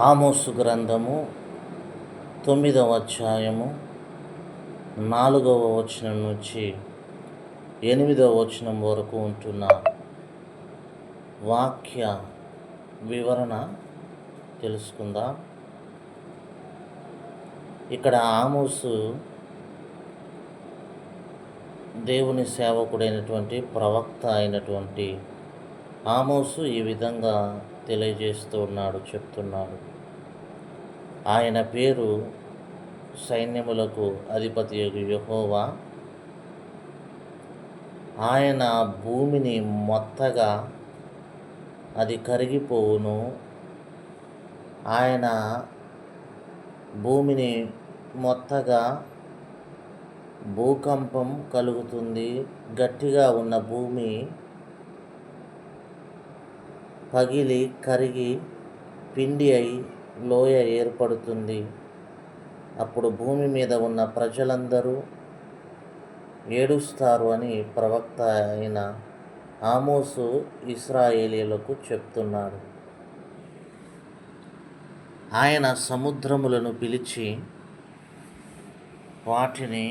ఆమోసు గ్రంథము 9వ అధ్యాయము 4వ వచనం నుంచి 8వ వచనం వరకు ఉంటున్న వాక్య వివరణ తెలుసుకుందాం. ఇక్కడ ఆమోసు దేవుని సేవకుడైనటువంటి ప్రవక్త అయినటువంటి ఆమోసు ఈ విధంగా తెలియజేస్తూ ఉన్నాడు, చెప్తున్నాడు. ఆయన పేరు సైన్యములకు అధిపతి యెహోవా. ఆయన భూమిని మొత్తగా అది కరిగిపోవును. ఆయన భూమిని మొత్తగా భూకంపం కలుగుతుంది. గట్టిగా ఉన్న భూమి పగిలి కరిగి పిండి అయి లోయ ఏర్పడుతుంది. అప్పుడు భూమి మీద ఉన్న ప్రజలందరూ ఏడుస్తారు అని ప్రవక్త అయిన ఆమోసు ఇశ్రాయేలీయులకు చెప్తున్నాడు. ఆయన సముద్రములను పిలిచి వాటిని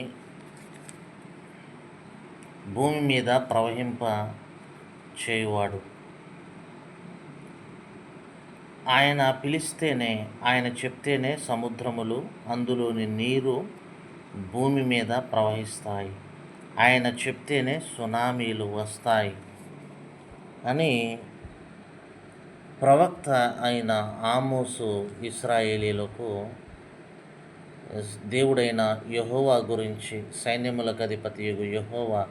భూమి మీద ప్రవహింప చేయువాడు. ఆయన పిలిస్తేనే, ఆయన చెప్తేనే సముద్రములు, అందులోని నీరు భూమి మీద ప్రవహిస్తాయి. ఆయన చెప్తేనే సునామీలు వస్తాయి అని ప్రవక్త అయిన ఆమోసు ఇశ్రాయేలీయులకు దేవుడైన యెహోవా గురించి, సైన్యములకు అధిపతి యెహోవా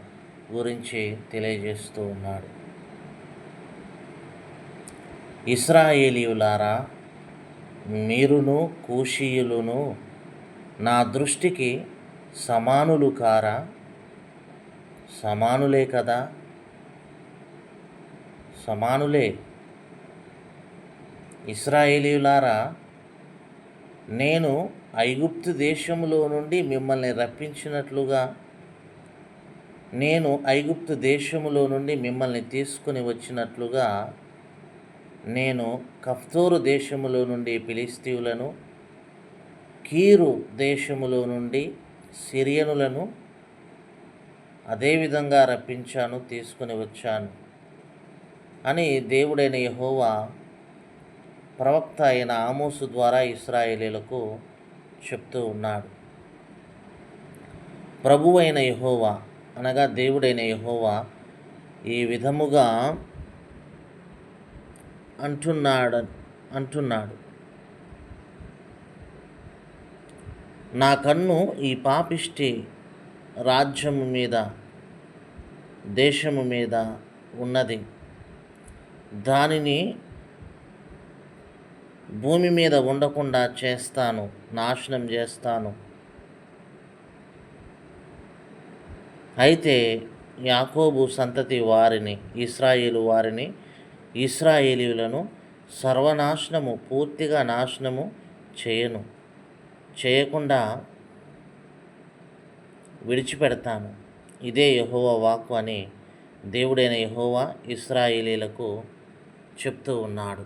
గురించి తెలియజేస్తూ ఉన్నాడు. ఇశ్రాయేలీయులారా, మీరును కూషీయులును నా దృష్టికి సమానులు కారా? సమానులే కదా, సమానులే. ఇశ్రాయేలీయులారా, నేను ఐగుప్తు దేశములో నుండి మిమ్మల్ని రప్పించినట్లుగా, నేను ఐగుప్తు దేశములో నుండి మిమ్మల్ని తీసుకుని వచ్చినట్లుగా, నేను కఫ్తోరు దేశములో నుండి ఫిలిష్తీయులను, కీరు దేశములో నుండి సిరియనులను అదేవిధంగా రప్పించాను, తీసుకుని వచ్చాను అని దేవుడైన యెహోవా ప్రవక్త అయిన ఆమోసు ద్వారా ఇశ్రాయేలీయులకు చెప్తూ ఉన్నాడు. ప్రభువైన యెహోవా అనగా దేవుడైన యెహోవా ఈ విధముగా అంటున్నాడు, నా కన్ను ఈ పాపిష్టి రాజ్యము మీద, దేశము మీద ఉన్నది. దానిని భూమి మీద ఉండకుండా చేస్తాను, నాశనం చేస్తాను. అయితే యాకోబు సంతతి వారిని, ఇశ్రాయేలు వారిని, ఇశ్రాయేలీయులను సర్వనాశనము, పూర్తిగా నాశనము చేయకుండా విడిచిపెడతాను. ఇదే యెహోవా వాక్కు అని దేవుడైన యెహోవా ఇశ్రాయేలీయులకు చెప్తూ ఉన్నాడు.